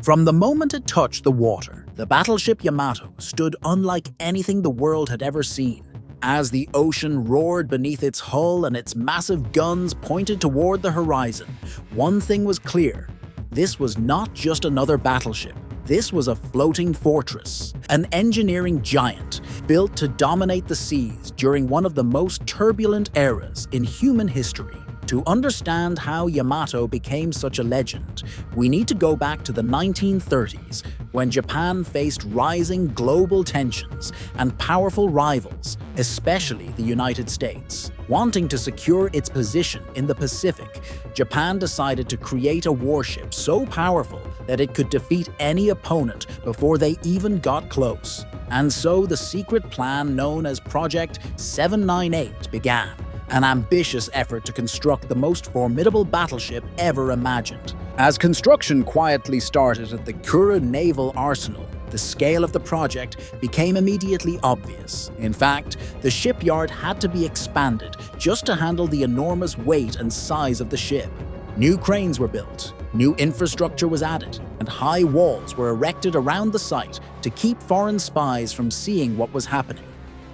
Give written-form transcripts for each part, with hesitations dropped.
From the moment it touched the water, the battleship Yamato stood unlike anything the world had ever seen. As the ocean roared beneath its hull and its massive guns pointed toward the horizon, one thing was clear. This was not just another battleship. This was a floating fortress, an engineering giant built to dominate the seas during one of the most turbulent eras in human history. To understand how Yamato became such a legend, we need to go back to the 1930s, when Japan faced rising global tensions and powerful rivals, especially the United States. Wanting to secure its position in the Pacific, Japan decided to create a warship so powerful that it could defeat any opponent before they even got close. And so the secret plan known as Project 798 began. An ambitious effort to construct the most formidable battleship ever imagined. As construction quietly started at the Kura Naval Arsenal, the scale of the project became immediately obvious. In fact, the shipyard had to be expanded just to handle the enormous weight and size of the ship. New cranes were built, new infrastructure was added, and high walls were erected around the site to keep foreign spies from seeing what was happening.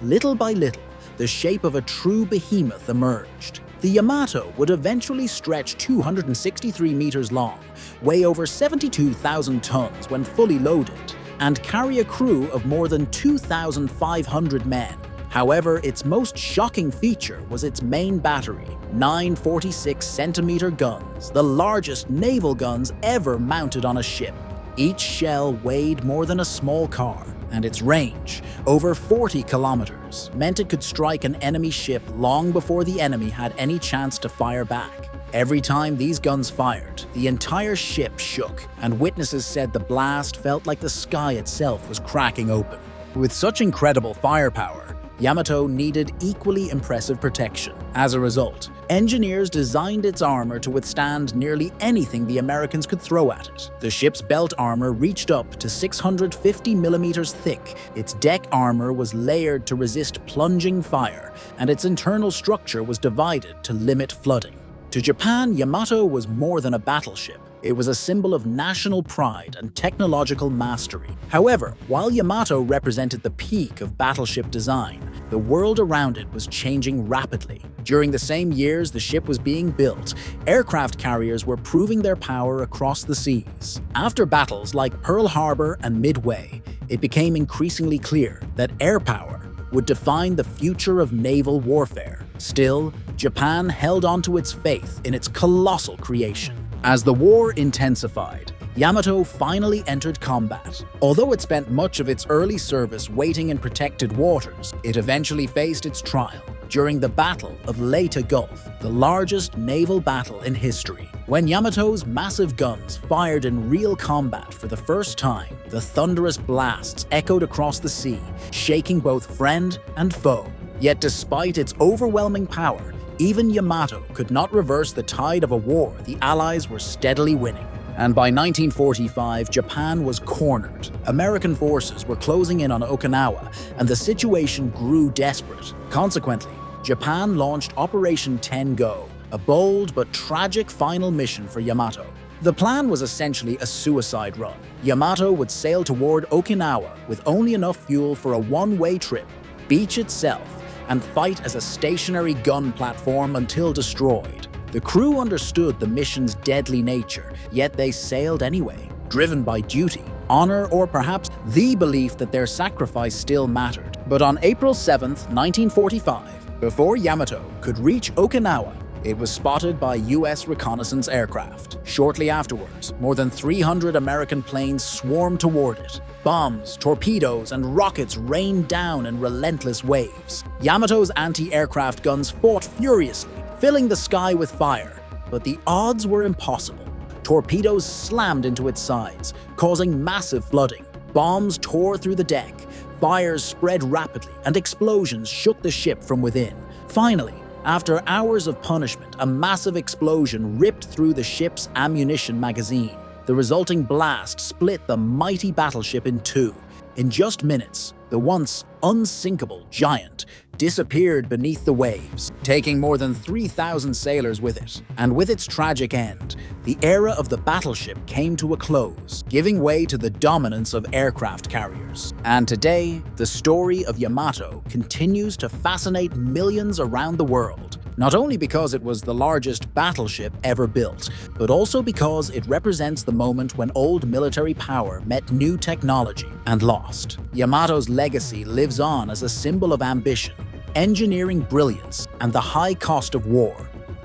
Little by little, the shape of a true behemoth emerged. The Yamato would eventually stretch 263 meters long, weigh over 72,000 tons when fully loaded, and carry a crew of more than 2,500 men. However, its most shocking feature was its main battery, 9 46-centimeter guns, the largest naval guns ever mounted on a ship. Each shell weighed more than a small car, and its range, over 40 kilometers, meant it could strike an enemy ship long before the enemy had any chance to fire back. Every time these guns fired, the entire ship shook, and witnesses said the blast felt like the sky itself was cracking open. With such incredible firepower, Yamato needed equally impressive protection. As a result, engineers designed its armor to withstand nearly anything the Americans could throw at it. The ship's belt armor reached up to 650 millimeters thick, its deck armor was layered to resist plunging fire, and its internal structure was divided to limit flooding. To Japan, Yamato was more than a battleship. It was a symbol of national pride and technological mastery. However, while Yamato represented the peak of battleship design, the world around it was changing rapidly. During the same years the ship was being built, aircraft carriers were proving their power across the seas. After battles like Pearl Harbor and Midway, it became increasingly clear that air power would define the future of naval warfare. Still, Japan held on to its faith in its colossal creation. As the war intensified, Yamato finally entered combat. Although it spent much of its early service waiting in protected waters, it eventually faced its trial during the Battle of Leyte Gulf, the largest naval battle in history. When Yamato's massive guns fired in real combat for the first time, the thunderous blasts echoed across the sea, shaking both friend and foe. Yet despite its overwhelming power, even Yamato could not reverse the tide of a war the Allies were steadily winning. And by 1945, Japan was cornered. American forces were closing in on Okinawa, and the situation grew desperate. Consequently, Japan launched Operation 10 Go, a bold but tragic final mission for Yamato. The plan was essentially a suicide run. Yamato would sail toward Okinawa with only enough fuel for a one-way trip, beach itself, and fight as a stationary gun platform until destroyed. The crew understood the mission's deadly nature, yet they sailed anyway, driven by duty, honor, or perhaps the belief that their sacrifice still mattered. But on April 7, 1945, before Yamato could reach Okinawa, it was spotted by U.S. reconnaissance aircraft. Shortly afterwards, more than 300 American planes swarmed toward it. Bombs, torpedoes, and rockets rained down in relentless waves. Yamato's anti-aircraft guns fought furiously, filling the sky with fire. But the odds were impossible. Torpedoes slammed into its sides, causing massive flooding. Bombs tore through the deck. Fires spread rapidly, and explosions shook the ship from within. Finally, after hours of punishment, a massive explosion ripped through the ship's ammunition magazine. The resulting blast split the mighty battleship in two, In just minutes, the once unsinkable giant disappeared beneath the waves, taking more than 3,000 sailors with it. And with its tragic end, the era of the battleship came to a close, giving way to the dominance of aircraft carriers. And today, the story of Yamato continues to fascinate millions around the world, not only because it was the largest battleship ever built, but also because it represents the moment when old military power met new technology and lost. Yamato's legacy lives on as a symbol of ambition, engineering brilliance, and the high cost of war.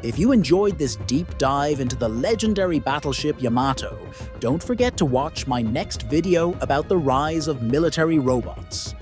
If you enjoyed this deep dive into the legendary battleship Yamato, don't forget to watch my next video about the rise of military robots.